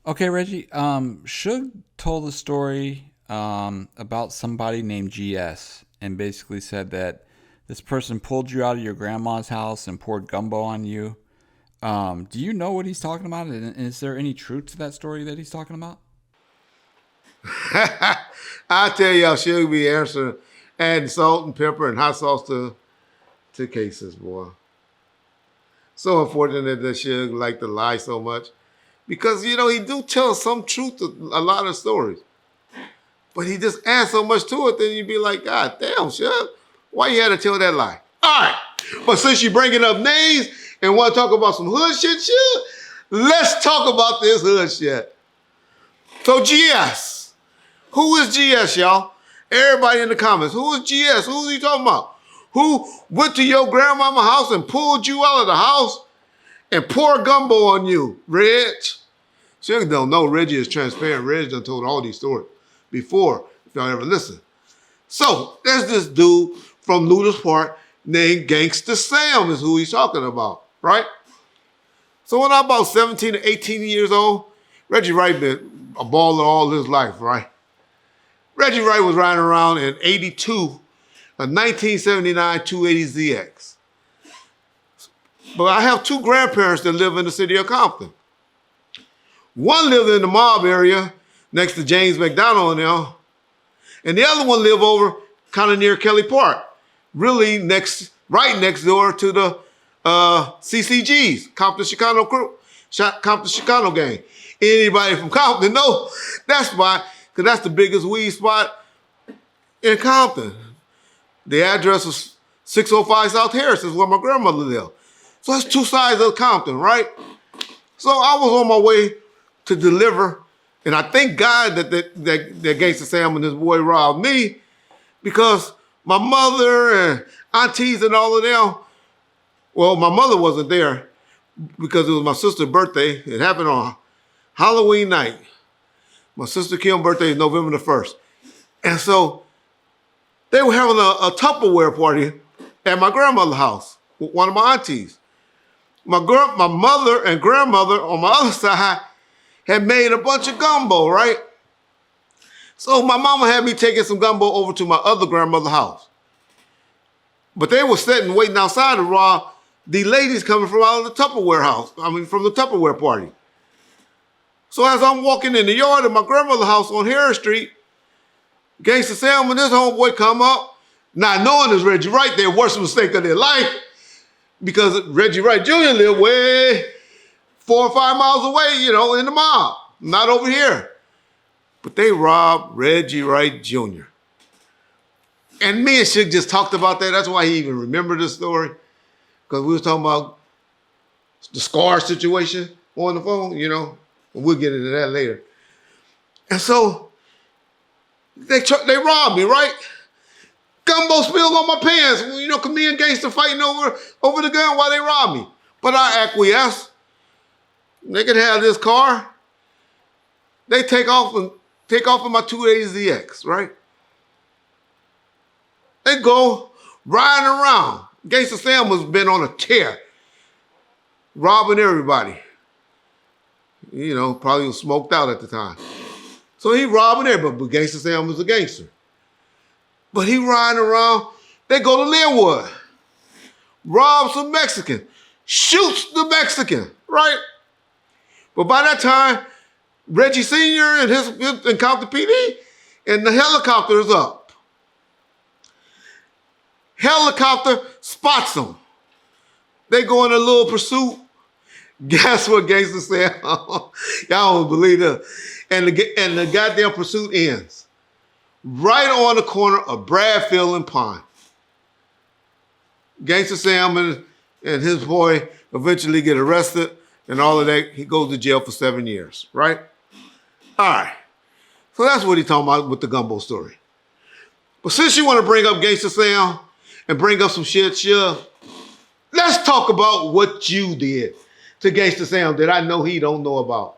Okay, Reggie. Suge told a story about somebody named GS and basically said that this person pulled you out of your grandma's house and poured gumbo on you. Do you know what he's talking about? And is there any truth to that story that he's talking about? I tell y'all, she'll be answering adding salt and pepper and hot sauce to cases, boy. So unfortunate that Suge like to lie so much. Because, he do tell some truth to a lot of stories. But he just adds so much to it, then you'd be like, God damn, Suge, why you had to tell that lie? All right. But since you're bringing up names and want to talk about some hood shit, Suge, let's talk about this hood shit. So GS. Who is GS, y'all? Everybody in the comments. Who is GS? Who is he talking about? Who went to your grandmama's house and pulled you out of the house and poured gumbo on you, Reg? Suge don't know Reggie is transparent. Reg done told all these stories before, if y'all ever listen. So, there's this dude from Luda's Park named Gangsta Sam is who he's talking about, right? So when I'm about 17 to 18 years old, Reggie Wright been a baller all his life, right? Reggie Wright was riding around in 82, a 1979 280ZX. But I have two grandparents that live in the city of Compton. One lived in the mob area next to James McDonald now, and the other one lived over kind of near Kelly Park, really right next door to the CCGs, Compton Chicano crew, Compton Chicano gang. Anybody from Compton know that's why, because that's the biggest weed spot in Compton. The address was 605 South Harris is where my grandmother lived. So that's two sides of Compton, right? So I was on my way to deliver, and I thank God that Gangsta Sam and his boy robbed me, because my mother and aunties and all of them, well, my mother wasn't there because it was my sister's birthday. It happened on Halloween night. My sister Kim's birthday is November the 1st. And so they were having a Tupperware party at my grandmother's house with one of my aunties. My mother and grandmother on my other side had made a bunch of gumbo, right? So my mama had me taking some gumbo over to my other grandmother's house. But they were sitting waiting outside to rob the ladies coming from out of the Tupperware house. From the Tupperware party. So as I'm walking in the yard of my grandmother's house on Harris Street, Gangsta Sam and this homeboy come up, not knowing it's Reggie Wright, their worst mistake of their life, because Reggie Wright Jr. lived way 4 or 5 miles away, in the mob, not over here. But they robbed Reggie Wright Jr. And me and Suge just talked about that. That's why he even remembered the story, because we was talking about the Scar situation on the phone, and we'll get into that later. And so they robbed me, right? Gumbo spilled on my pants, because me and Gangsta fighting over the gun while they robbed me. But I acquiesced. They can have this car. They take off in my 280ZX, right? They go riding around. Gangsta Sam was been on a tear, robbing everybody. Probably was smoked out at the time. So he robbing everybody, but Gangsta Sam was a gangster. But he riding around. They go to Linwood, rob some Mexican, shoots the Mexican, right? But by that time, Reggie Sr. and Compton PD, and the helicopter is up. Helicopter spots them. They go in a little pursuit. Guess what Gangsta said? Y'all don't believe this. And the goddamn pursuit ends right on the corner of Bradfield and Pine. Gangsta Sam and his boy eventually get arrested and all of that. He goes to jail for 7 years, right? All right. So that's what he's talking about with the gumbo story. But since you want to bring up Gangsta Sam and bring up some shit, sure, let's talk about what you did to Gangsta Sam that I know he don't know about.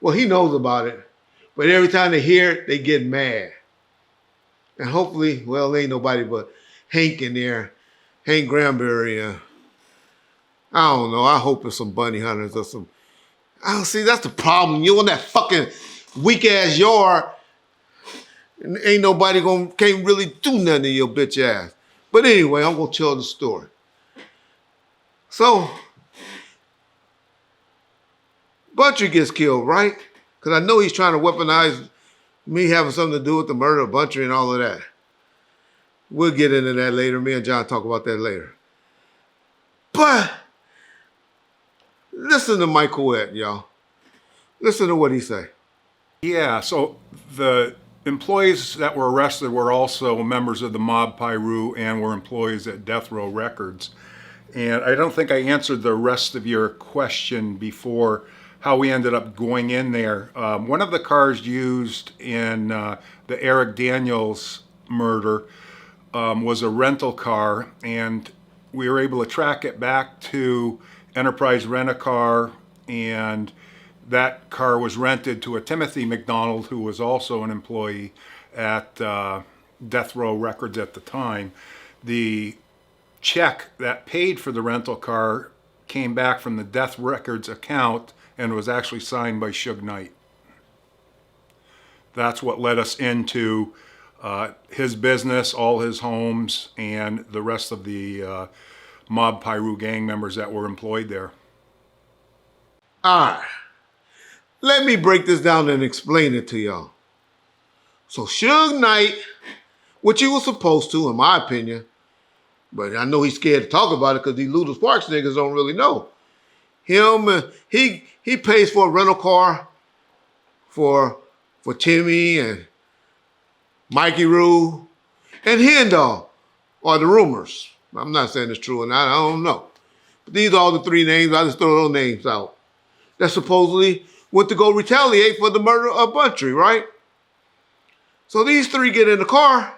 Well, he knows about it, but every time they hear it, they get mad. And hopefully, well, there ain't nobody but Hank in there, Hank Granberry. I don't know. I hope it's some bunny hunters or I don't see, that's the problem. You in that fucking weak ass yard, and ain't nobody can't really do nothing to your bitch ass. But anyway, I'm gonna tell the story. So, Butcher gets killed, right? Because I know he's trying to weaponize me having something to do with the murder of Butcher and all of that. We'll get into that later. Me and John talk about that later. But listen to Michael Wett, y'all. Listen to what he say. Yeah, so the employees that were arrested were also members of the Mob Piru and were employees at Death Row Records. And I don't think I answered the rest of your question before, how we ended up going in there. One of the cars used in the Eric Daniels murder was a rental car, and we were able to track it back to Enterprise Rent-A-Car, and that car was rented to a Timothy McDonald, who was also an employee at Death Row Records at the time. The check that paid for the rental car came back from the Death Records account and was actually signed by Suge Knight. That's what led us into his business, all his homes, and the rest of the Mob Piru gang members that were employed there. All right. Let me break this down and explain it to y'all. So Suge Knight, which he was supposed to, in my opinion, but I know he's scared to talk about it because these Ludus Parks niggas don't really know. He pays for a rental car for Timmy and Mikey Rue and Hendall, are the rumors. I'm not saying it's true or not, I don't know. But these are all the three names, I just throw those names out. That supposedly went to go retaliate for the murder of Buntry, right? So these three get in the car,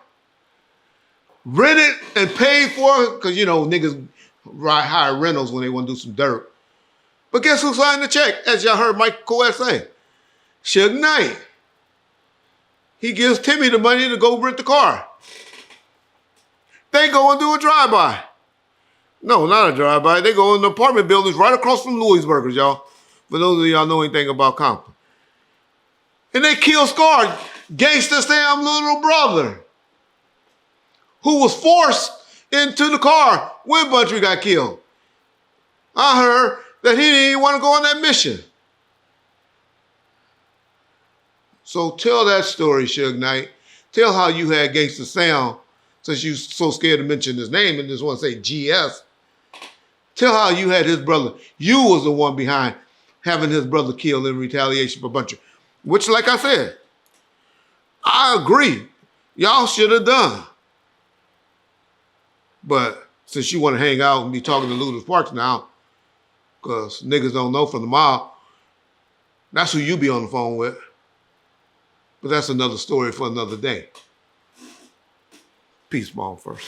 rent it and pay for it, because you know niggas hire rentals when they want to do some dirt. But guess who signed the check? As y'all heard Mike Coed say, Suge Knight. He gives Timmy the money to go rent the car. They go and do a drive-by. No, not a drive-by. They go in the apartment buildings right across from Louisburgers, y'all. For those of y'all know anything about Compton. And they kill Scar, Gangsta Sam little brother, who was forced into the car when Buntry got killed. I heard that he didn't even want to go on that mission. So tell that story, Suge Knight. Tell how you had Gangsta Sam, since you so scared to mention his name and just want to say GS. Tell how you had his brother. You was the one behind having his brother killed in retaliation for Buntry. Which, like I said, I agree. Y'all should have done. But since you want to hang out and be talking to Ludus Parks now, because niggas don't know from the mob, that's who you be on the phone with. But that's another story for another day. Peace bomb first.